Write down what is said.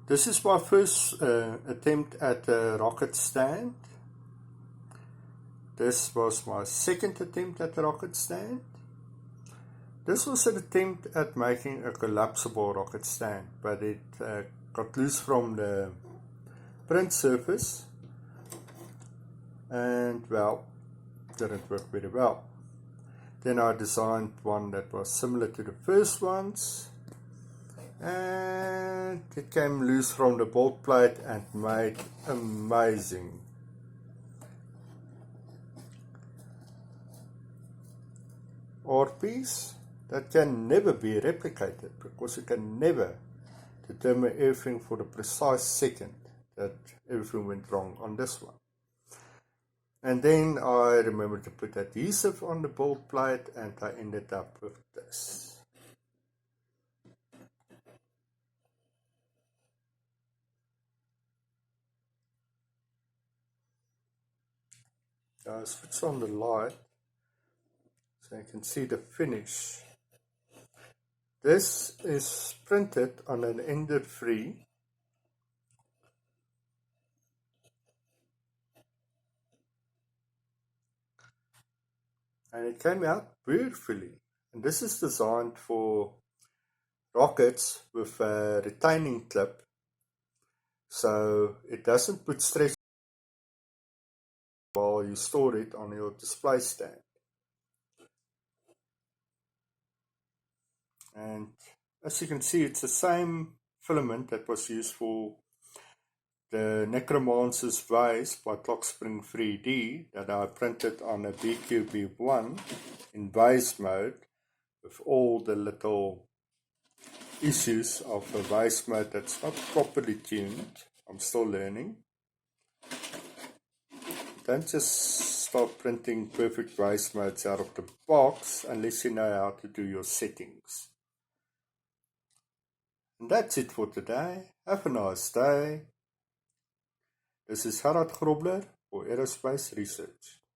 This is my first attempt at a rocket stand. This was my second attempt at a rocket stand. This was an attempt at making a collapsible rocket stand, but it got loose from the print surface and, well, didn't work very well. Then I designed one that was similar to the first ones, and it came loose from the bolt plate and made amazing art piece that can never be replicated, because you can never determine everything for the precise second that everything went wrong on this one. And then I remembered to put adhesive on the bolt plate, and I ended up with this. I switch on the light so you can see the finish. This is printed on an Ender 3. And it came out beautifully. And this is designed for rockets with a retaining clip, so it doesn't put stress while you store it on your display stand. And as you can see, it's the same filament that was used for the Necromancer's Vase by Clockspring 3D that I printed on a BQB1 in vase mode, with all the little issues of a vase mode that's not properly tuned. I'm still learning. Don't just start printing perfect vase modes out of the box unless you know how to do your settings. And that's it for today. Have a nice day. This is Gerard Grobler for Aerospace Research.